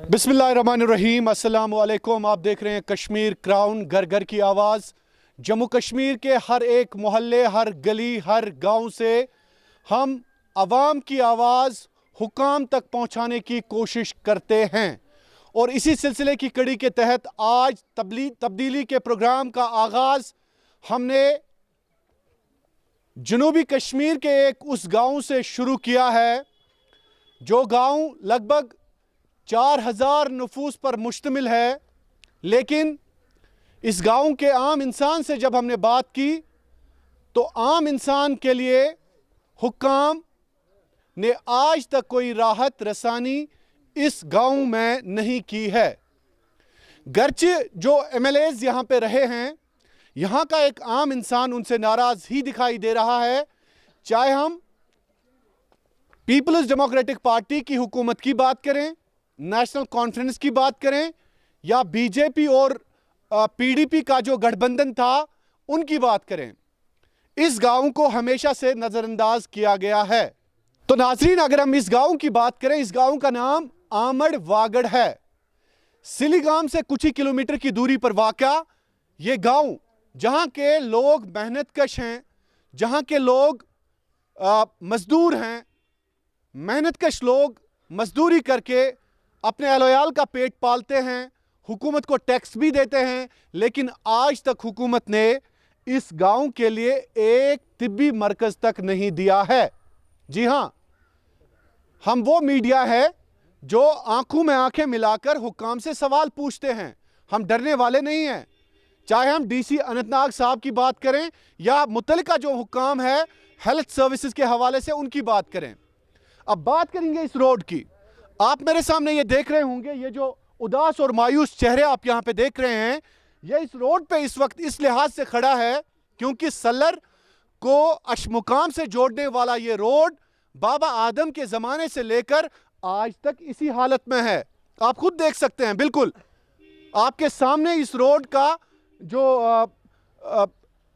बिस्मिल्लाहिर्रहमानिर्रहीम, अस्सलाम वालेकुम। आप देख रहे हैं कश्मीर क्राउन, घर घर की आवाज़। जम्मू कश्मीर के हर एक मोहल्ले, हर गली, हर गांव से हम आवाम की आवाज़ हुकाम तक पहुंचाने की कोशिश करते हैं और इसी सिलसिले की कड़ी के तहत आज तब्दीली के प्रोग्राम का आगाज़ हमने जनूबी कश्मीर के एक उस गांव से शुरू किया है जो गांव लगभग 4000 नफूस पर मुश्तमिल है। लेकिन इस गांव के आम इंसान से जब हमने बात की तो आम इंसान के लिए हुक्काम ने आज तक कोई राहत रसानी इस गांव में नहीं की है। गर्चे जो एमएलएज यहाँ पे रहे हैं, यहाँ का एक आम इंसान उनसे नाराज़ ही दिखाई दे रहा है। चाहे हम पीपल्स डेमोक्रेटिक पार्टी की हुकूमत की बात करें, नेशनल कॉन्फ्रेंस की बात करें या बीजेपी और पीडीपी का जो गठबंधन था उनकी बात करें, इस गांव को हमेशा से नज़रअंदाज किया गया है। तो नाज़रीन, अगर हम इस गांव की बात करें, इस गांव का नाम आमड़ वागड़ है। सिलीगाम से कुछ ही किलोमीटर की दूरी पर वाक़ा ये गांव, जहां के लोग मेहनतकश हैं, जहां के लोग मजदूर हैं, मेहनतकश लोग मजदूरी करके अपने अहल का पेट पालते हैं, हुकूमत को टैक्स भी देते हैं। लेकिन आज तक हुकूमत ने इस गांव के लिए एक तिब्बी मरकज़ तक नहीं दिया है। जी हाँ, हम वो मीडिया है जो आंखों में आंखें मिलाकर हुक्काम से सवाल पूछते हैं। हम डरने वाले नहीं हैं। चाहे हम डीसी अनंतनाग साहब की बात करें या मुतल्लिका जो हुक्काम है हेल्थ सर्विसेज के हवाले से उनकी बात करें। अब बात करेंगे इस रोड की। आप मेरे सामने ये देख रहे होंगे, ये जो उदास और मायूस चेहरे आप यहाँ पे देख रहे हैं, ये इस रोड पे इस वक्त इस लिहाज से खड़ा है क्योंकि सल्लर को अशमुकाम से जोड़ने वाला ये रोड बाबा आदम के ज़माने से लेकर आज तक इसी हालत में है। आप खुद देख सकते हैं, बिल्कुल आपके सामने इस रोड का जो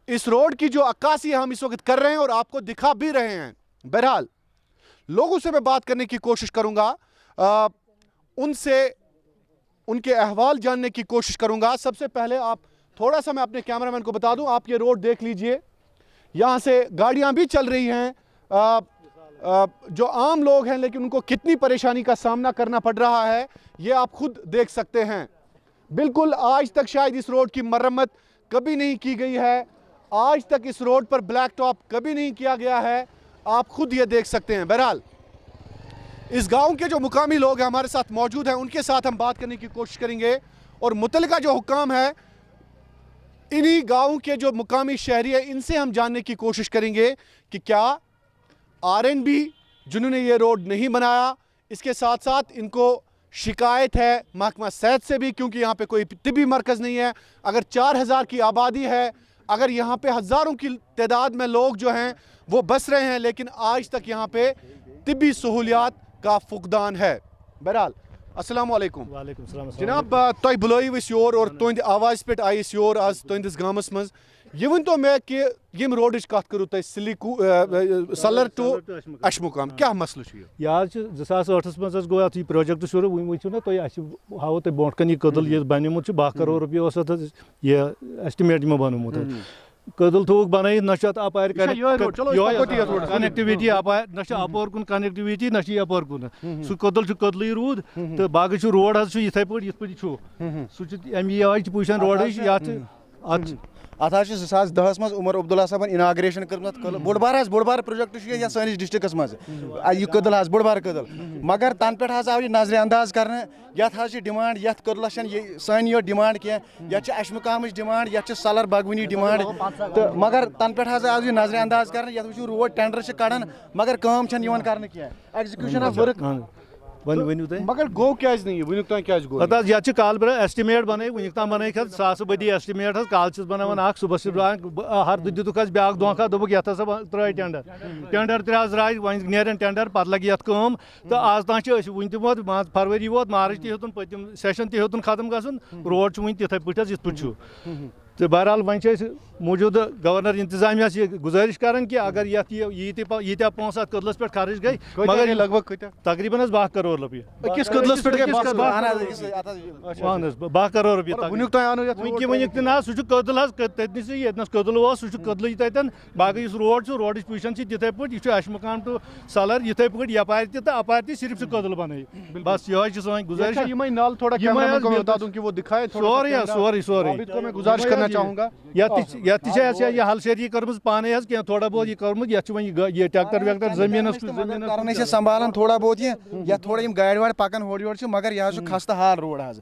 इस रोड की जो अक्कासी हम इस वक्त कर रहे हैं और आपको दिखा भी रहे हैं। बहरहाल लोगों से मैं बात करने की कोशिश करूंगा, उनसे उनके अहवाल जानने की कोशिश करूंगा। सबसे पहले आप थोड़ा सा, मैं अपने कैमरामैन को बता दूं, आप ये रोड देख लीजिए, यहाँ से गाड़ियाँ भी चल रही हैं। जो आम लोग हैं लेकिन उनको कितनी परेशानी का सामना करना पड़ रहा है ये आप खुद देख सकते हैं। बिल्कुल आज तक शायद इस रोड की मरम्मत कभी नहीं की गई है, आज तक इस रोड पर ब्लैक टॉप कभी नहीं किया गया है, आप खुद ये देख सकते हैं। बहरहाल इस गांव के जो मुकामी लोग हैं हमारे साथ मौजूद हैं, उनके साथ हम बात करने की कोशिश करेंगे और मुतल्लिका जो हुक्काम है, इन्हीं गांव के जो मुकामी शहरी है, इनसे हम जानने की कोशिश करेंगे कि क्या आरएनबी जिन्होंने ये रोड नहीं बनाया, इसके साथ साथ इनको शिकायत है महकमा सेहत से भी, क्योंकि यहाँ पे कोई तिब्बी मरकज़ नहीं है। अगर 4000 की आबादी है, अगर यहाँ पे हज़ारों की तादाद में लोग जो हैं वो बस रहे हैं, लेकिन आज तक यहाँ पे तिब्बी सहूलियात का फुकदान है। बहरहाल अस्सलाम वालेकुम। वालेकुम सलाम। जनाब, तुम बुलायु योर और तुंद आवाज़ पे आई योर आज तुंदिस गामस मज। ये वन तो मैं कि यम रोड कत करूँ तुम सलर टू अशमुकाम, क्या मसल यह 2008 मज गो अत प्रोजेक्ट शुरू। वो ना तुम हाव तुम ब्रोट कन कदल ये बनमुत 12 करोड़ रुपये यह एस्टिमेट में बनमुत। कदल थोक बन ना अपार कनेक्टिविटी अपार ना अपोर कुन कनेक्टिविटी ना अपोर कुन सह कदल कदल रूद तो बाकी रोड इथे पे सह अमी आज पोजिशन रोड अत 2010 मज उमर अब्दुल्ला साहबन इनाग्रेशन कर बोड़ बार प्रोजेक्ट सानिस डिस्ट्रिक्स मज यह कदल बोड़ बार कदल, मगर तन पे आव यह नजर अंदाज कर ये डिमांड ये कदलस सन ये डिमांड क्या ये अशमुकाम डिमांड ये सलर बागवनी डिमांड तो मगर तन पे आव यह नजर अंदाज कर ये रोड टेंडर कड़ान मगर काम कर एग्जीक्यूशन ऑफ वर्क मगर गो क्या नहीं वुक तान क्या गो ये काल एस्टिमेट बन वुक तान बन सास बदी एस्टिमेट काल बनान सुबह हर दुक ब्या धोखा दोक ये त्रा टेंडर त्रे वन नेरन टेंडर पे लगे ये तो आज तान वन तोत फरवरी वोत मार्च तुन पतम सेशन तुन खत्म गन रोड वन तिथे पे ये तो बहरहाल वन موجود گورنر انتظامیہ سے گزارش کران کہ اگر یتیا پونس ات قدلس پہ خرچ گئی مگر لگ بھگ تقریباً 12 کروڑ رۄپیہِ کس قدلس پہ گئی 12 کروڑ رۄپیہِ ونیُک تہِ نہ سُہ چھُ قدل حظ تتنسٕے ییٚتنس قدل اوس سُہ چھُ قدلٕے تتٮ۪ن باقٕے یُس روڈ چھُ روڈٕچ پوزیشن چھِ تِتھے پٲٹھۍ یہِ چھُ اشمقام ٹو سالر یِتھے پٲٹھۍ یپارِ تہِ تہٕ اپارِ تہِ صرف چھُ قدل بنٲیِتھ بس یِہوے چھِ سٲنۍ گزارش نال تھوڑا کیمرہ کو بتا دوں کہ وہ دکھائے سورُے میں گزارش کرنا چاہوں گا یتھ تہِ چھِ اَسہِ یہِ ہلشیری کٔرمٕژ پانے حظ کینٛہہ تھوڑا بہت یہِ کوٚرمُت یتھ چھُ وۄنۍ یہِ ٹریکٹر ویکٹر زٔمیٖنس کران چھِ سنبھالان تھوڑا بہت یہ یا تھوڑا یم گاڑِ واڑِ پکان ہورٕ یورٕ چھِ مگر یہ چھُ خستہٕ حال روڈ حظ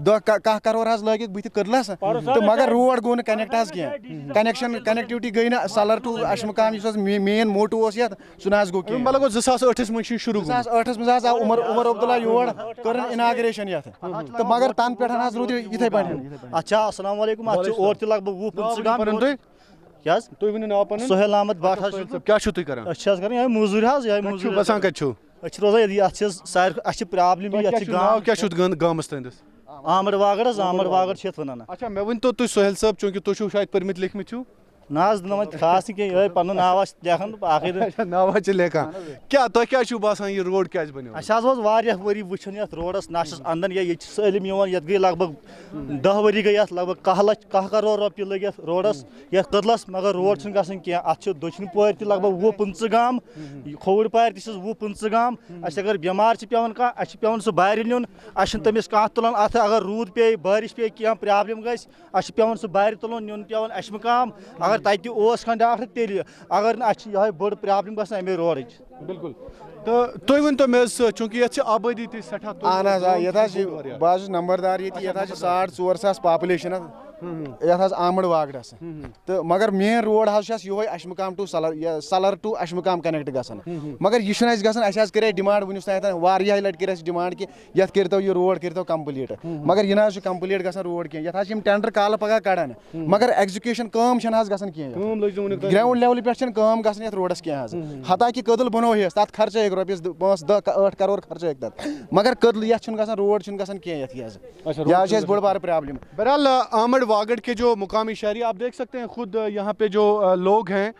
10 کروڑ حظ لٲگِتھ بٕتھِ قدلس تہٕ مگر روڈ گوٚو نہٕ کنیکٹ حظ کینٛہہ کنیکٹیوٹی گٔے نہٕ سالر ٹو اشمقام یُس حظ مین موٹو اوس یتھ سُہ نہ حظ گوٚو کینٛہہ مطلب 2008 منٛز چھُ شروع 2008 منٛز حظ آو عمر عبداللہ یور کٔرٕن اناگریشن یتھ تہٕ مگر تنہٕ پٮ۪ٹھ حظ روٗد یِتھے پٲٹھۍ اچھا السلام علیکم اتھ چھِ اور تہِ لگ بگ 20-25 گام کیٛاہ حظ تُہۍ ؤنِو ناو پنُن سہیل احمد بٹ حظ کیٛاہ چھِو تُہۍ کران أسۍ چھِ حظ کران یِہوٚے موٚزوٗرۍ حظ یِہوٚے موٚزوٗرۍ بسان کتہِ چھِو أسۍ چھِ روزان ییٚتہِ اَتھ چھِ ساروی اَسہِ چھِ پرٛابلِم یَتھ چھِ ناو گام کیٛاہ چھُ گامس تُہنٛدِس آمر واگڑ حظ آمر واگڑ چھِ یَتھ وَنان اچھا مےٚ ؤنۍتو تُہۍ سہیل صٲب چوٗنٛکہِ تُہۍ چھِو شاید پٔرمٕتۍ لیکھمٕتۍ چھِو نہ حظ نہ وۄنۍ خاص نہٕ کینٛہہ یِہوٚے پَنُن ناو آسہِ لیکھان تہٕ باقٕے ناوا چھِ لیکھان کیٛاہ تۄہہِ کیٛازِ چھُو باسان یہِ روڈ کیٛازِ بنیو اَسہِ حظ اوس واریاہ ؤری وٕچھان یَتھ روڈَس نہ چھُس اَنٛدَن یا ییٚتہِ چھِ سٲلِم یِوان یَتھ گٔے لگ بگ 10 ؤری گٔے یَتھ لگ بگ 10 کروڑ رۄپیہِ لٔگۍ یَتھ روڈَس یَتھ قدلَس مگر روڈ چھُنہٕ گژھان کینٛہہ اَتھ چھِ دٔچھِنۍ پورِ تہِ لگ بگ 20-25 گام کھووُر پارِ تہِ چھِس 20-25 گام اَسہِ اگر بٮ۪مار چھِ پٮ۪وان کانٛہہ اَسہِ چھِ پٮ۪وان سُہ بارِ نیُن اَسہِ چھِنہٕ تٔمِس کانٛہہ تُلان اَتھٕ اگر روٗد پیٚیہِ بٲرِش پیٚیہِ کینٛہہ پرٛابلِم گژھِ اَسہِ چھِ پٮ۪وان سُہ بارِ تُلُن نیُن پٮ۪وان اشمقام اگر تَتہِ تہِ اوس کانٛہہ ڈاکٹر تیٚلہِ اگر نہٕ اَسہِ چھِ یِہوٚے بٔڑ پرٛابلِم گژھان اَمے روڈٕچ بالکل تہٕ تُہۍ ؤنۍتو مےٚ حظ چوٗنٛکہِ یَتھ چھِ آبٲدی تہِ سٮ۪ٹھاہ اہن حظ آ یَتھ حظ چھِ بہٕ حظ چھُس نمبردار ییٚتہِ یَتھ حظ چھِ 4,500 پاپولیشن حظ یَتھ حظ آمٕڑ واگڑس تہٕ مگر مین روڈ حظ چھُ اَسہِ یِہوٚے Aishmuqam to Salar to Aishmuqam connect گژھان مگر یہِ چھُنہٕ اَسہِ گژھان اَسہِ حظ کَرے ڈِمانڈ وٕنیُک تانۍ واریاہ لَٹہِ کٔر اَسہِ ڈِمانڈ کہِ یَتھ کٔرۍتو یہِ روڈ کٔرۍتو کَمپٕلیٖٹ مگر یہِ نہ حظ چھُ کَمپٕلیٖٹ گژھان روڈ کینٛہہ یَتھ حظ چھِ یِم ٹٮ۪نڈَر کالہٕ پگاہ کَڑان مگر ایٚگزِکیوٗشن کٲم چھَنہٕ حظ گژھان کینٛہہ گرٛاوُنٛڈ لیولہِ پٮ۪ٹھ چھَنہٕ کٲم گژھان یَتھ روڈَس کینٛہہ حظ حتاکہِ قدل بنوہس تَتھ خرچہِ ہیٚکہِ رۄپیَس 5-10-8 کروڑ خرچہِ ہیٚکہِ تَتھ مگر قدل یَتھ چھُنہٕ گژھان روڈ چھُنہٕ گژھان کینٛہہ یَتھ یہِ حظ یہِ حظ چھِ اَسہِ بٔڑ بارٕ پرٛابلِم بہرحال آمڑ واگڑ کے جو مقامی شہری آپ دیکھ سکتے ہیں خود یہاں پہ جو لوگ ہیں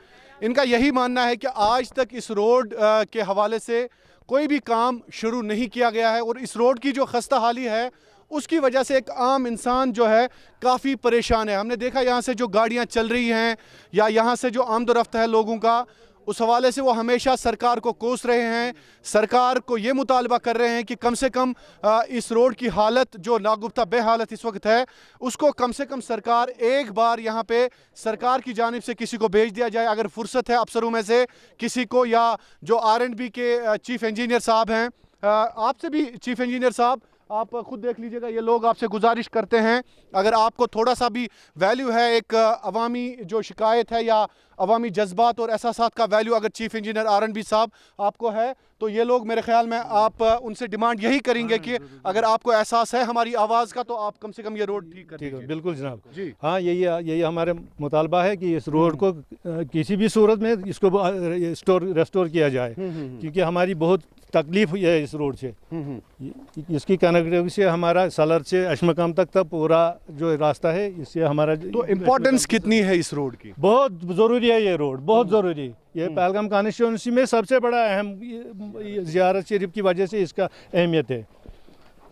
ان کا یہی ماننا ہے کہ آج تک اس روڈ کے حوالے سے کوئی بھی کام شروع نہیں کیا گیا ہے اور اس روڈ کی جو خستہ حالی ہے اس کی وجہ سے ایک عام انسان جو ہے کافی پریشان ہے. ہم نے دیکھا یہاں سے جو گاڑیاں چل رہی ہیں یا یہاں سے جو آمد و رفت ہے لوگوں کا, اس حوالے سے وہ ہمیشہ سرکار کو کوس رہے ہیں, سرکار کو یہ مطالبہ کر رہے ہیں کہ کم سے کم اس روڈ کی حالت جو ناگفتہ بے حالت اس وقت ہے اس کو کم سے کم سرکار ایک بار یہاں پہ سرکار کی جانب سے کسی کو بھیج دیا جائے. اگر فرصت ہے افسروں میں سے کسی کو, یا جو R&B کے چیف انجینئر صاحب ہیں, آپ سے بھی چیف انجینئر صاحب آپ خود دیکھ لیجئے گا, یہ لوگ آپ سے گزارش کرتے ہیں اگر آپ کو تھوڑا سا بھی ویلیو ہے, ایک عوامی جو شکایت ہے یا عوامی جذبات اور احساسات کا ویلیو اگر چیف انجینئر R&B صاحب آپ کو ہے, تو یہ لوگ میرے خیال میں آپ ان سے ڈیمانڈ یہی کریں گے کہ اگر آپ کو احساس ہے ہماری آواز کا تو آپ کم سے کم یہ روڈ ٹھیک کر دیجیے. بالکل جناب جی ہاں, یہی ہمارے مطالبہ ہے کہ اس روڈ کو کسی بھی صورت میں اس کو ریسٹور کیا جائے, کیونکہ ہماری بہت تکلیف ہے اس روڈ سے. اس کی کنیکٹیوٹی سے ہمارا سالر سے اشمقام تک کا پورا جو راستہ ہے اس سے ہمارا تو امپورٹنس کتنی ہے اس روڈ کی؟ بہت ضروری ہے یہ روڈ, بہت ضروری. یہ پہلگام کانسٹیچوئنسی میں سب سے بڑا اہم زیارت شریف کی وجہ سے اس کا اہمیت ہے.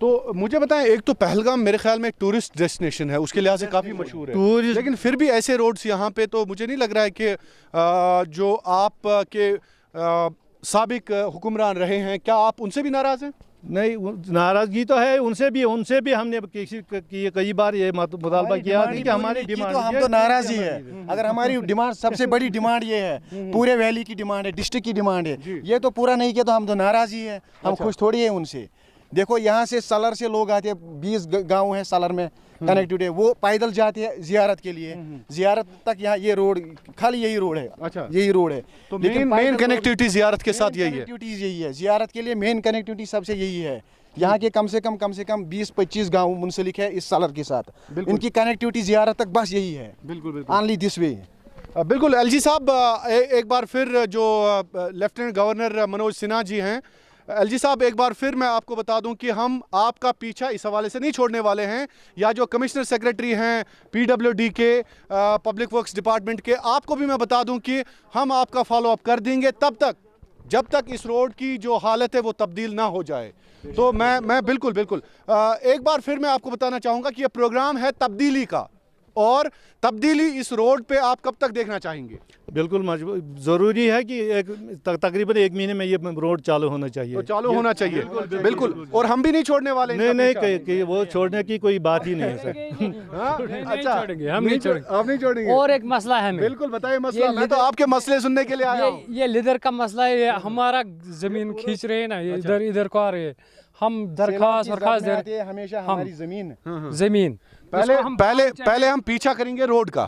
تو مجھے بتائیں, ایک تو پہلگام میرے خیال میں ٹورسٹ ڈیسٹینیشن ہے, اس کے لحاظ سے کافی مشہور ہے, لیکن پھر بھی ایسے روڈز یہاں پہ تو مجھے نہیں لگ رہا ہے کہ جو آپ کے سابق حکمران رہے ہیں, کیا آپ ان سے بھی ناراض ہیں؟ نہیں, ناراضگی تو ہے ان سے بھی ہم نے کئی بار یہ مطالبہ کیا کہ ہماری ڈیمانڈ, ہم تو ناراض ہی ہے. اگر ہماری ڈیمانڈ سب سے بڑی ڈیمانڈ یہ ہے, پورے ویلی کی ڈیمانڈ ہے, ڈسٹرکٹ کی ڈیمانڈ ہے, یہ تو پورا نہیں کیا تو ہم تو ناراض ہی ہے. ہم خوش تھوڑی ہیں ان سے. دیکھو یہاں سے سالر سے لوگ آتے ہیں, 20 گاؤں ہیں سالر میں کنیکٹیوٹی, وہ پیدل جاتے ہیں زیارت کے لیے, زیارت تک یہاں یہ روڈ خالی یہی روڈ ہے. اچھا یہی روڈ ہے, تو مین کنیکٹیوٹی زیارت کے ساتھ یہی ہے. یہی ہے زیارت کے لیے مین کنیکٹیوٹی سب سے یہی ہے. یہاں کے کم سے کم 20-25 گاؤں منسلک ہے اس سالر کے ساتھ, ان کی کنیکٹیوٹی زیارت تک بس یہی ہے. بالکل اونلی دس وے. بالکل. ایل جی صاحب ایک بار پھر جو لیفٹیننٹ گورنر منوج سنہا جی ہیں, LG साहब, एक बार फिर मैं आपको बता दूं कि हम आपका पीछा इस हवाले से नहीं छोड़ने वाले हैं, या जो कमिश्नर सेक्रेटरी हैं PWD के, पब्लिक वर्क्स डिपार्टमेंट के, आपको भी मैं बता दूं कि हम आपका फॉलो अप कर देंगे तब तक जब तक इस रोड की जो हालत है वो तब्दील ना हो जाए। तो मैं बिल्कुल एक बार फिर मैं आपको बताना चाहूँगा कि ये प्रोग्राम है तब्दीली का, और तब्दीली इस रोड पे आप कब तक देखना चाहेंगे? बिल्कुल ज़रूरी है कि तकरीबन 1 महीने में ये रोड चालू होना चाहिए। तो चालू होना चाहिए, बिल्कुल। और हम भी नहीं छोड़ने वाले। नहीं, कि वो छोड़ने की कोई बात ही नहीं है सर। अच्छा, हम नहीं छोड़ेंगे। आप नहीं छोड़ेंगे? और एक मसला है, बिल्कुल बताइए मसला। मैं तो आपके मसले सुनने के लिए आया हूँ। ये लिदर का मसला है, ये हमारा जमीन खींच रहे हैं ना, ये इधर को आ रहे हैं। हम दरखास्त दे हमेशा हमारी जमीन पहले हम पीछा करेंगे रोड का,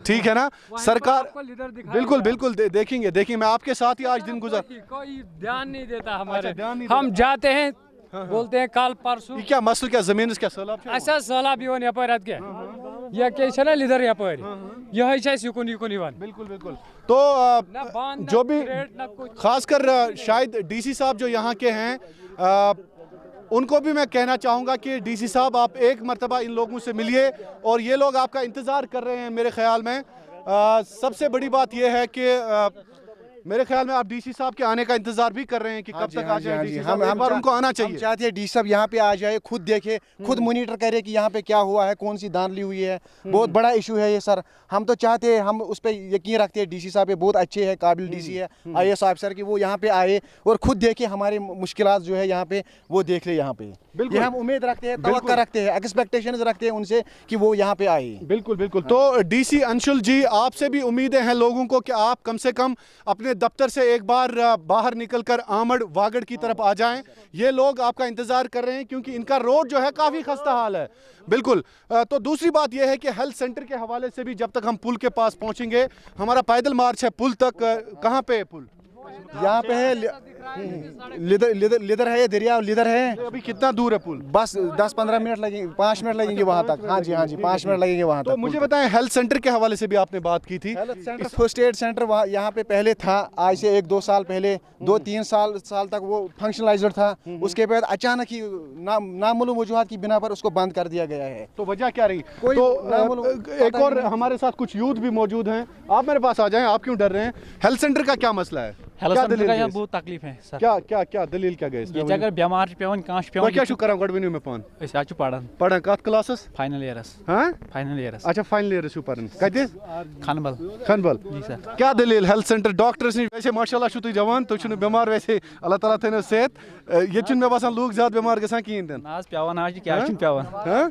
ठीक है ना? सरकार बिल्कुल देखेंगे। मैं आपके साथ ही आज दिन गुजर, कोई ध्यान नहीं देता हमारे। हम जाते हैं, बोलते हैं कल परसों। क्या मसला, क्या जमीन क्या सैलाब? अच्छा सैलाब यवन यपर अद के ये के ना लिदर यपर यही छै युकुन यवन। बिल्कुल। तो जो भी खासकर शायद DC साहब जो यहाँ के हैं, उनको भी मैं कहना चाहूँगा कि DC साहब आप एक मर्तबा इन लोगों से मिलिए, और ये लोग आपका इंतज़ार कर रहे हैं मेरे ख्याल में। सबसे बड़ी बात यह है कि मेरे ख्याल में आप DC साहब के आने का इंतजार भी कर रहे हैं कि कब तक आ जाए DC साहब। एक बार उनको आना चाहिए। हम चाहते हैं DC साहब यहाँ पे आ जाए, खुद देखे, खुद मॉनिटर करे कि यहाँ पे क्या हुआ है, कौन सी दान ली हुई है। बहुत बड़ा इशू है ये सर। हम तो चाहते हैं, हम उस पर यकीन रखते हैं, DC साहब ये बहुत अच्छे हैं, काबिल DC है, IAS ऑफिसर की, वो यहाँ पे आए और खुद देखे हमारे मुश्किलात जो है यहाँ पे, वो देख ले यहाँ पे। ये हम उम्मीद रखते हैं, तवक्का रखते हैं, एक्सपेक्टेशंस रखते हैं उनसे कि वो यहाँ पे आए। बिल्कुल। तो DC अंशुल जी, आपसे भी उम्मीदें हैं लोगों को कि आप कम से कम अपने दफ्तर से एक बार बाहर निकलकर आमड़ वागड़ की तरफ आ जाएं। ये लोग आपका इंतजार कर रहे हैं क्योंकि इनका रोड जो है काफ़ी खस्ता हाल है। बिल्कुल। तो दूसरी बात यह है कि हेल्थ सेंटर के हवाले से भी जब तक हम पुल के पास पहुंचेंगे, हमारा पैदल मार्च है पुल तक। कहाँ पे है पुल? यहाँ पे है लिदर है, दरिया लिदर है। अभी कितना दूर है पुल? बस 10-15 मिनट लगेंगे, 5 मिनट लगेंगे वहाँ तक। हाँ जी 5 मिनट लगेंगे वहाँ तक। तो मुझे बताएं, हेल्थ सेंटर के हवाले से भी आपने बात की थी। Health centre, first aid centre वहाँ यहाँ पे पहले था, आज से 1-2 साल पहले, 2-3 साल तक वो फंक्शनलाइज्ड था। उसके बाद अचानक ही नामालूम वजूहात की बिना पर उसको बंद कर दिया गया है। तो वजह क्या रही? तो एक और हमारे साथ कुछ यूथ भी मौजूद हैं, आप मेरे पास आ जाएं। आप क्यों डर रहे हैं? हेल्थ सेंटर का क्या मसला है? हेल्थ सेंटर का बहुत तकलीफ है सर। क्या दलील क्या गई? ये अगर बीमार पेवन काश पेवन क्या छु करन गडवनी में पान? अस आज पढ़न कत क्लासस? Final years. हां फाइनल ईयरस। अच्छा फाइनल ईयरस छु परन। कते? खनबल जी सर। क्या दलील? हेल्थ सेंटर डॉक्टर्स ने वैसे माशाल्लाह छु तु जवान, तु छु बीमार, वैसे अल्लाह ताला थेनो सेहत। ये छु में बसान लोग ज्यादा बीमार गसान कीन तन। आज पेवन आज क्या छु पेवन?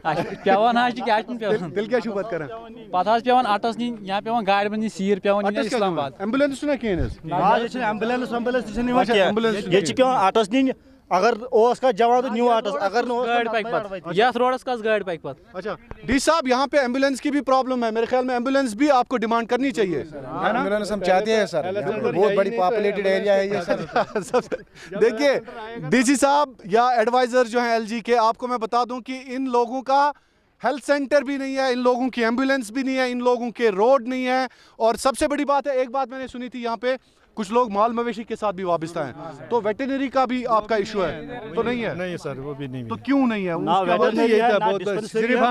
हां पेवन आज क्या छु पेवन? दिल क्या छु बात करन? पता आज पेवन आटस नी यहां पेवन गाड़ी बनी सीर पेवन नी इस्लामाबाद। एम्बुलेंस छु ना कीनस? आज छ एम्बुलेंस ये पे आटस नीन। अगर का जवान न्यू आटस, अगर यस रोडस का गाड़ी पैक पत। अच्छा डी साहब, यहाँ पे एम्बुलेंस की भी प्रॉब्लम है। मेरे ख्याल में एम्बुलेंस भी आपको डिमांड करनी चाहिए। एम्बुलेंस हम चाहते हैं सर, बहुत बड़ी पॉपुलेटेड एरिया है ये सर। देखिए DC साहब या एडवाइजर जो हैं LG के, आपको मैं बता दूं कि इन लोगों का हेल्थ सेंटर भी नहीं है, इन लोगों की एम्बुलेंस भी नहीं है, इन लोगों के रोड नहीं है। और सबसे बड़ी बात है, एक बात मैंने सुनी थी, यहाँ पे कुछ लोग माल मवेशी के साथ भी वाबस्ता हैं, तो वेटरनरी का भी आपका इशू है? तो नहीं है? नहीं सर, वो भी नहीं। तो क्यों नहीं है?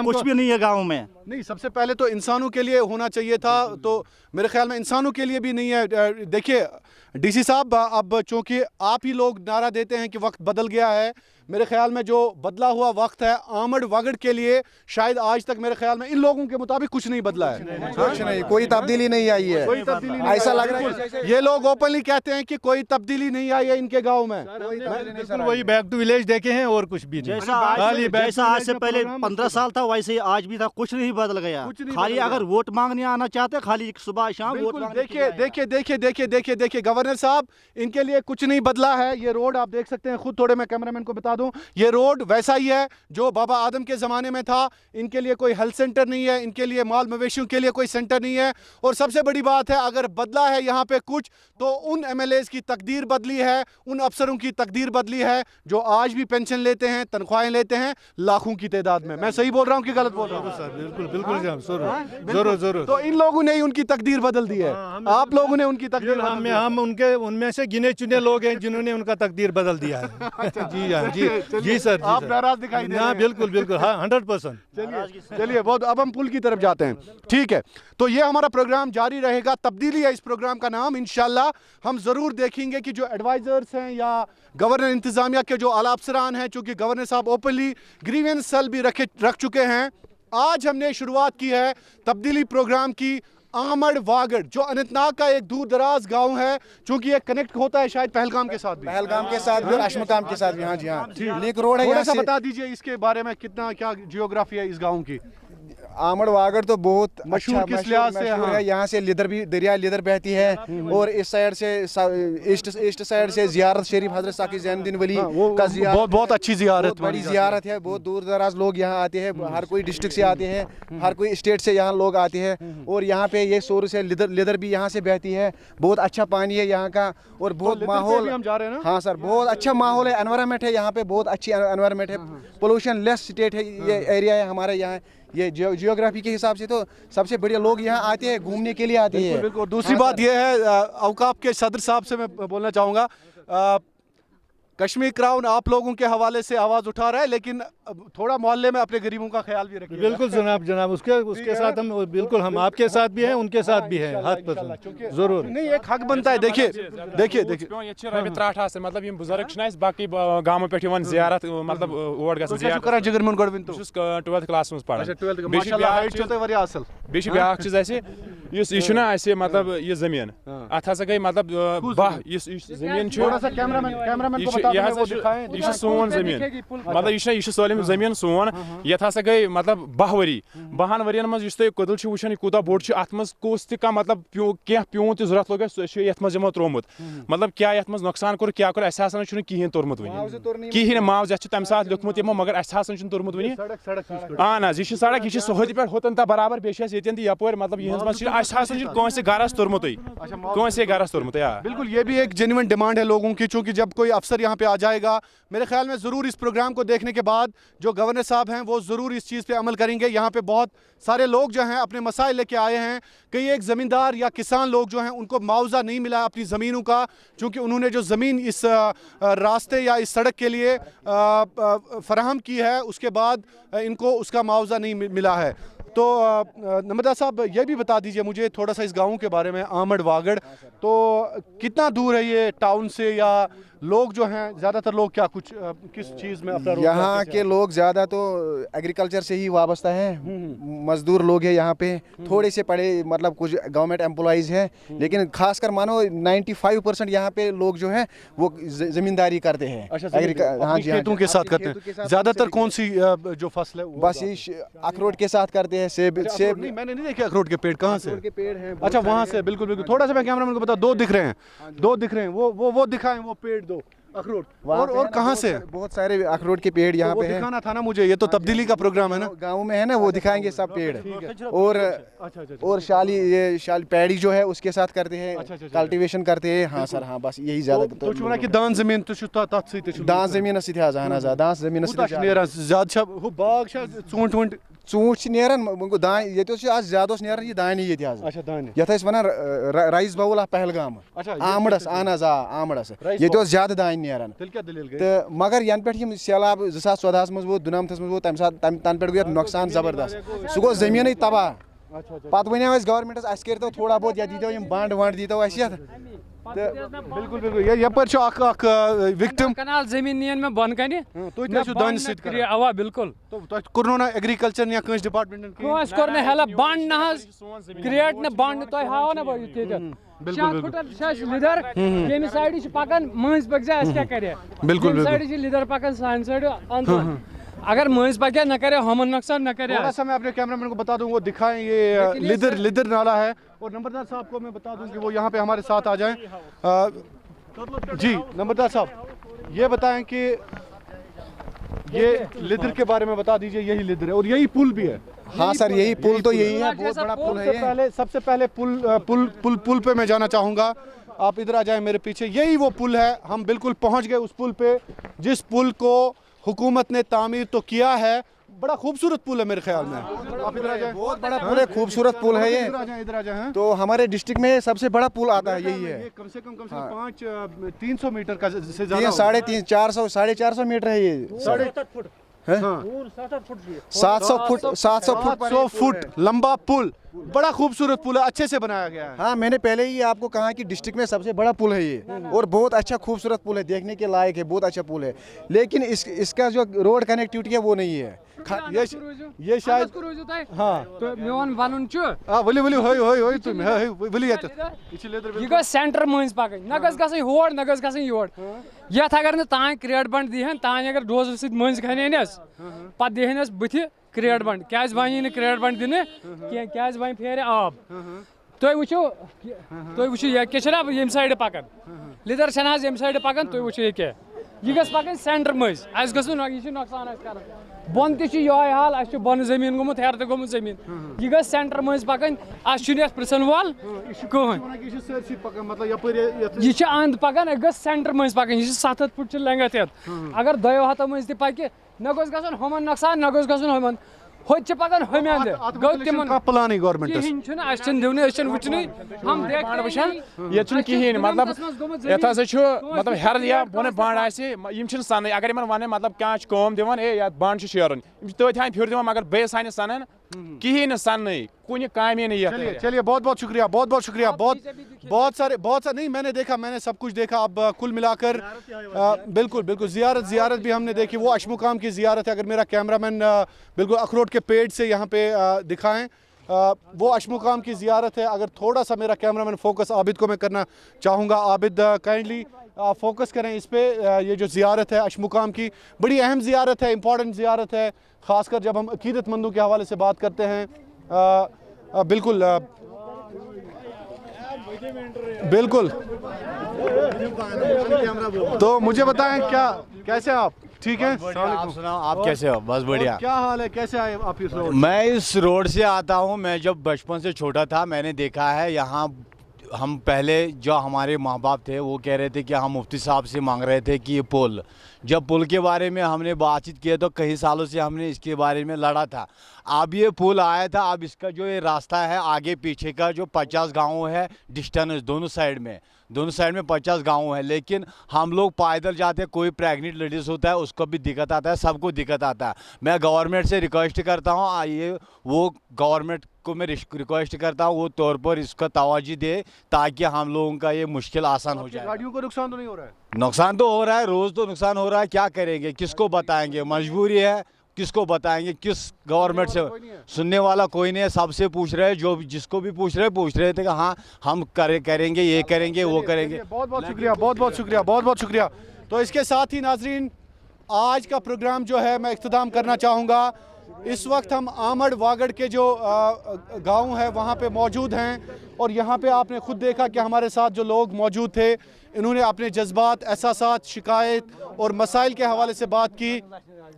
कुछ भी नहीं है गाँव में। नहीं, सबसे पहले तो इंसानों के लिए होना चाहिए था, तो मेरे ख्याल में इंसानों के लिए भी नहीं है। देखिए DC साहब, अब चूंकि आप ही लोग नारा देते हैं कि वक्त बदल गया है, मेरे ख्याल में जो बदला हुआ वक्त है आमड़ वागड़ के लिए, शायद आज तक मेरे ख्याल में इन लोगों के मुताबिक कुछ नहीं बदला है। कुछ नहीं, कोई तब्दीली नहीं आई है। कोई तब्दीली नहीं, ऐसा लग रहा है ये लोग ओपनली कहते हैं कि कोई तब्दीली नहीं आई है इनके गांव में। बिल्कुल वही बैक टू विलेज देखे हैं और कुछ भी नहीं। जैसा आज से पहले 15 साल था वैसे आज भी था, कुछ नहीं बदल गया। खाली अगर वोट मांगने आना चाहते, खाली सुबह शाम वोट देखिए गवर्नर साहब, इनके लिए कुछ नहीं बदला है। ये रोड आप देख सकते हैं खुद, थोड़े मैं कैमरामैन को बता दूं, ये रोड वैसा ही है जो बाबा आदम के ज़माने में था। इनके लिए कोई हेल्थ सेंटर नहीं है, इनके लिए माल मवेशियों के लिए कोई सेंटर नहीं है। और सबसे बड़ी बात है, अगर बदला है यहाँ पे कुछ तो उन MLAs की तकदीर बदली है, उन अफसरों की तकदीर बदली है जो आज भी पेंशन लेते हैं, तनख्वाहें लेते हैं लाखों की तादाद में। मैं सही बोल रहा हूँ कि गलत बोल रहा हूँ? सर बिल्कुल बिल्कुल जरूर जरूर। तो इन लोगों ने ही उनकी तकदीर बदल दी है, आप लोगों ने उनकी तकदीर हम उनके उनमें से गिने चुने लोग हैं जिन्होंने उनका तकदीर बदल दिया है। जी हाँ जी सर। आप नाराज दिखाई दे रहे हैं। बिल्कुल बिल्कुल, हाँ 100%। चलिए बहुत, अब हम पुल की तरफ जाते हैं। ठीक है, तो ये हमारा प्रोग्राम जारी रहेगा, तब्दीली है इस प्रोग्राम का नाम। इंशाल्लाह हम जरूर देखेंगे कि जो एडवाइजर्स हैं या गवर्नर इंतजामिया के जो आला अफसरान हैं, चूंकि गवर्नर साहब ओपनली ग्रीवेंस सेल भी रख चुके हैं। आज हमने शुरुआत की है तब्दीली प्रोग्राम की आमड़ वागड़, जो अनंतनाग का एक दूर दराज गाँव है, चूंकि ये कनेक्ट होता है शायद पहलगाम के साथ भी, पहलगाम के साथ भी और अशमकाम के साथ भी। हाँ जी हाँ, लिंक रोड है। थोड़ा सा बता दीजिए इसके बारे में, कितना क्या जियोग्राफी है इस गाँव की? आमड़ वागड़ तो बहुत मशहूर किस लिहाज से? मशहूर है। यहाँ से लिदर भी, दरिया लिदर बहती है, और इस साइड से ईस्ट साइड से जियारत शरीफ हजरत साकी ज़ैनुद्दीन वली का जियारत, बहुत अच्छी जियारत, बड़ी जियारत है। बहुत दूर दराज लोग यहाँ आते हैं, हर कोई डिस्ट्रिक्ट से आते हैं, हर कोई स्टेट से यहाँ लोग आते हैं। और यहाँ पे ये सोर्स है, लिदर भी यहाँ से बहती है। बहुत अच्छा पानी है यहाँ का, और बहुत माहौल। हम जा रहे हैं ना? हाँ सर, बहुत अच्छा माहौल है, एनवायरनमेंट है यहाँ पे, बहुत अच्छी एनवायरनमेंट है। पोल्यूशन लेस स्टेट है ये एरिया है हमारे यहाँ। ये जियोग्राफी के हिसाब से तो सबसे बढ़िया लोग यहाँ आते हैं, घूमने के लिए आते हैं। बिल्कुल। दूसरी बात यह है, औकाफ के सदर साहब से मैं बोलना चाहूँगा, कश्मीर क्राउन आप लोगों के हवाले से आवाज़ उठा रहा है, लेकिन थोड़ा मोहल्ले में अपने गरीबों का ख्याल भी रखिए। बिल्कुल जनाब उसके साथ हम बिल्कुल, हम आपके साथ भी हैं, उनके साथ भी हैं, 100% जरूर। नहीं, एक हक बनता है। देखिए मतलब ये बुजुर्ग बाकी गाँव पे जियारत, मतलब और जिगर मन गोडविन तो 12th क्लास में पढ़ा। बेशि ब्याक चीज ऐसे ना ऐसे, मतलब ये जमीन अत हसा गई, मतलब बाह जमीन यह सोन जमीन, मतलब यह सलम जमीन सोन, ये हसा गई मतलब 10 वरी 10 वरियन मज कदल वुचान कूता बोड़ अत मज कुस तह मतलब क्या प्यून तह जरूरत लगे सह ये मज यमो त्रोमुत, मतलब क्या ये मज नुकसान कोर क्या कोर अस हसा कहें तोरमुत वन कहें मावज तम सात लिखमुत यमो, मगर अस हसा तोरमुत वन। अहन यह सड़क यह सोहद पे होतन तह बराबर बेस यपर, मतलब यह अस हसा कंसे गरस तोरमुत कंसे गरस तोरमुत। बिल्कुल, ये भी एक जेन्युइन डिमांड है लोगों की, चूंकि जब कोई अफसर यहाँ पे आ जाएगा, मेरे ख्याल में ज़रूर इस प्रोग्राम को देखने के बाद जो गवर्नर साहब हैं वो ज़रूर इस चीज़ पे अमल करेंगे। यहाँ पे बहुत सारे लोग जो हैं अपने मसाइल लेके आए हैं। कई एक ज़मींदार या किसान लोग जो हैं उनको मुआवजा नहीं मिला अपनी ज़मीनों का, चूँकि उन्होंने जो ज़मीन इस रास्ते या इस सड़क के लिए फराहम की है, उसके बाद इनको उसका मुआवजा नहीं मिला है। तो नमदा साहब ये भी बता दीजिए मुझे थोड़ा सा इस गाँव के बारे में, आमड़ वागड़, तो कितना दूर है ये टाउन से, या लोग जो हैं ज़्यादातर लोग क्या कुछ किस चीज़ में अपना यहाँ के लोग ज़्यादा तो एग्रीकल्चर से ही वाबस्ता है, मजदूर लोग हैं यहाँ पे, थोड़े से पढ़े मतलब कुछ गवर्नमेंट एम्प्लॉइज़ हैं, लेकिन खासकर मानो 95% यहाँ पे लोग जो हैं वो ज़मींदारी करते हैं। हाँ जी, खेतों के साथ करते हैं। ज़्यादातर कौन सी जो फसल है? बस ये अखरोट के साथ करते हैं, सेब नहीं, मैंने नहीं देखे अखरोट के पेड़। कहाँ से? के पेड़ हैं। अच्छा, वहाँ से। बिल्कुल बिल्कुल। थोड़ा सा मैं कैमरामैन को बता, दो दिख रहे हैं, वो दिखाएं वो पेड़, दो अखरोट। और कहाँ से? बहुत सारे अखरोट के पेड़ यहाँ पे हैं। दिखाना था ना मुझे, ये तो तब्दीली का प्रोग्राम है ना, गाँव में है ना, वो दिखाएंगे सब पेड़। और शाली पैडी जो है उसके साथ करते हैं, कल्टीवेशन करते हैं। हाँ सर, हाँ बस यही ज्यादा। दान जमीन दान जमीन दान जमीन ूंट नेरान दान ये ज्यादा नेरान ये दान ये वन राइस बाउल पहलगाम आमड़स। अहन आमड़स ये ज्यादा दान नेरान। तो मगर यन पे सैलाब 2014 मज वो 2019 मज वो तन पे गो नुकसान जबरदस्त, सह गो जमीन तबाह। पत वन गवर्नमेंटस अस करो थोड़ा बहुत या दीतो बंड वंड दीतो अस। बिल्कुल बिल्कुल, यपर विक्टिम कनाल जमीन नियन में बन कने अवा बिल्कुल कोरोना एग्रीकल्चर या कंस डिपार्टमेंट कंस कोर ने हेल्प बंड न क्रिएट न बंड तो हाव ना बिल्कुल लिदर येम साइड पकन मज पक जा क्या करे। बिल्कुल साइड लिदर पकन सान साइड अंदर, अगर मज पके न करे हम नुकसान न करे। थोड़ा सा मैं अपने कैमरामैन को बता दूं, वो दिखाएं, ये लिदर नाला है। और नंबरदार साहब को मैं बता दूं कि वो यहाँ पे हमारे साथ आ जाएं। जी नंबरदार साहब, ये बताएं कि ये लिदर के बारे में बता दीजिए, यही लिदर है और यही पुल भी है। हाँ सर, यही पुल तो यही है, बहुत बड़ा पुल है ये। सबसे पहले पुल पे मैं जाना चाहूँगा, आप इधर आ जाएं मेरे पीछे। यही वो पुल है, हम बिल्कुल पहुँच गए उस पुल पे, जिस पुल को हुकूमत ने तामीर तो किया है। बड़ा खूबसूरत पुल है मेरे ख्याल में। आप इधर आ जाएं, बहुत बड़ा पुल है, खूबसूरत पुल है ये। इधर आ जाएं। तो हमारे डिस्ट्रिक्ट में सबसे बड़ा पुल आता है, यही है। ये कम से कम 300 मीटर का से ज्यादा, 350, 400, 450 मीटर है ये। 700 फुट लंबा पुल, बड़ा खूबसूरत पुल है, अच्छे से बनाया गया है। हाँ, मैंने पहले ही आपको कहा कि डिस्ट्रिक्ट में सबसे बड़ा पुल है ये, और बहुत अच्छा खूबसूरत पुल है, देखने के लायक है, बहुत अच्छा पुल है। लेकिन इसका जो रोड कनेक्टिविटी है वो नहीं है। ये शायद हाँ तो मेन वनुन यह गो सेंटर मज पकन, न गस होड़ न गस योड़। यथ अगर न तान क्रेड बंड दीहन, तान अगर डोजर सत मज खनस पत दीहनस बुथ क्रेड बंड, क्या वन क्रेड बंड दिन क्या वन फेर आब। तुम वो ये ये साइड पकन, लिदर छना ये साइड पकन, तुम वो ये क्या यह गस पकन सेंटर मज, अस गो नौकसान कर बन तह हाल, अस बन जमीन गोमुत, हेर तो गोमुत जमीन, यह गस सेंटर मज पकन, अस पृछन वल यह अंद पकन, गस सेंटर मज पकन, यह 7 फुट लेंगथ ये। अगर 2 हथों मज पक न गोस गन हमन नौकसान, न गोस गन हमन होत पकन हम गो तिमन प्लान गवर्नमेंट वुचन हम ये कहें मतलब ये मतलब हेर या बोन बंड आम सन, अगर इन वन मतलब क्या दिवान ए बंड शेरन तथान फिर दिवान, मगर बे सन सन कहें सन कुछ कामी नहीं। चलिए बहुत बहुत शुक्रिया, बहुत बहुत शुक्रिया। बहुत सारे नहीं, मैंने देखा, मैंने सब कुछ देखा। अब कुल मिलाकर बिल्कुल बिल्कुल जियारत भी हमने देखी, वो अशमुकाम की जियारत है। अगर मेरा कैमरामैन बिल्कुल अखरोट के पेड़ से यहाँ पे दिखाएं, वो अशमुकाम की जियारत है। अगर थोड़ा सा मेरा कैमरामैन फोकस आबिद को मैं करना चाहूँगा, आबिद काइंडली फोकस करें इस पे। ये जो जियारत है अशमुकाम की, बड़ी अहम जियारत है, इंपॉर्टेंट जियारत है, ख़ासकर जब हम अकीदतमंदों के हवाले से बात करते हैं। बिल्कुल बिल्कुल। तो मुझे बताएं, कैसे आप? ठीक है, आप सुनाओ, आप कैसे हो? बस बढ़िया। क्या हाल है, कैसे आए आप इस रोड? मैं इस रोड से आता हूँ। मैं जब बचपन से छोटा था मैंने देखा है यहाँ। हम पहले जो हमारे माँ बाप थे वो कह रहे थे कि हम मुफ्ती साहब से मांग रहे थे कि ये पुल, जब पुल के बारे में हमने बातचीत किया तो कई सालों से हमने इसके बारे में लड़ा था। अब ये पुल आया था, अब इसका जो ये रास्ता है आगे पीछे का जो 50 गाँव है डिस्टेंस दोनों साइड में 50 गांव है। लेकिन हम लोग पैदल जाते हैं, कोई प्रेग्नेंट लेडीज़ होता है उसको भी दिक्कत आता है, सबको दिक्कत आता है। मैं गवर्नमेंट से रिक्वेस्ट करता हूँ, ये वो गवर्नमेंट को मैं रिक्वेस्ट करता हूँ वो तौर पर इसका तवज्जो दे ताकि हम लोगों का ये मुश्किल आसान हो जाए। गाड़ियों को नुकसान तो नहीं हो रहा है? नुकसान तो हो रहा है, रोज़ तो नुकसान हो रहा है, क्या करेंगे, किसको बताएंगे, मजबूरी है, किसको बताएंगे, किस गवर्नमेंट से सुनने वाला कोई नहीं है। सबसे पूछ रहे हैं, जो जिसको भी पूछ रहे थे कि हाँ हम करेंगे, ये करेंगे, वो करेंगे। बहुत बहुत शुक्रिया, बहुत बहुत शुक्रिया, बहुत बहुत शुक्रिया। तो इसके साथ ही नाजरीन, आज का प्रोग्राम जो है मैं इख्तिताम करना चाहूँगा। इस वक्त हम आमड़ वागड़ के जो गांव है वहाँ पे मौजूद हैं, और यहाँ पे आपने खुद देखा कि हमारे साथ जो लोग मौजूद थे इन्होंने अपने जज्बात, एहसासात, शिकायत और मसाइल के हवाले से बात की।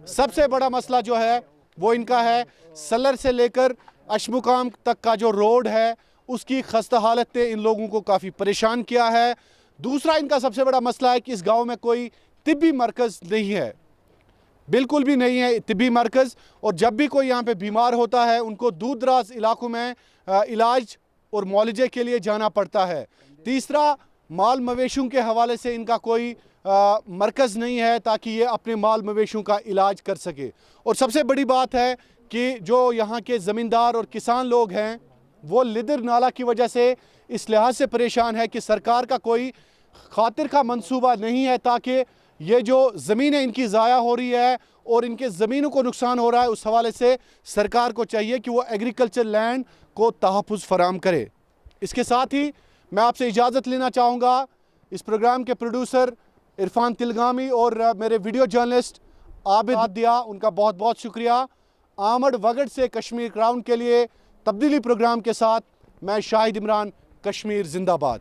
सबसे बड़ा मसला जो है वो इनका है, सलर से लेकर अशमुकाम तक का जो रोड है उसकी खस्ता हालत ने इन लोगों को काफ़ी परेशान किया है। दूसरा इनका सबसे बड़ा मसला है कि इस गांव में कोई तिब्बी मरकज़ नहीं है, बिल्कुल भी नहीं है तिब्बी मरकज़, और जब भी कोई यहाँ पे बीमार होता है उनको दूर दराज इलाकों में इलाज और मुआलजे के लिए जाना पड़ता है। तीसरा, माल मवेशियों के हवाले से इनका कोई मरकज़ नहीं है ताकि ये अपने माल मवेशियों का इलाज कर सके। और सबसे बड़ी बात है कि जो यहाँ के ज़मींदार और किसान लोग हैं वो लिदर नाला की वजह से इस लिहाज से परेशान है कि सरकार का कोई खातिर का मंसूबा नहीं है ताकि ये जो ज़मीनें इनकी ज़ाया हो रही है और इनके ज़मीनों को नुकसान हो रहा है, उस हवाले से सरकार को चाहिए कि वो एग्रीकल्चर लैंड को तहफ़्फ़ुज़ फराम करे। इसके साथ ही मैं आपसे इजाज़त लेना चाहूँगा। इस प्रोग्राम के प्रोड्यूसर इरफान तिलगामी और मेरे वीडियो जर्नलिस्ट आबिद दिया, उनका बहुत बहुत शुक्रिया। आमड़ वगड़ से कश्मीर क्राउन के लिए तब्दीली प्रोग्राम के साथ मैं शाहिद इमरान, कश्मीर जिंदाबाद।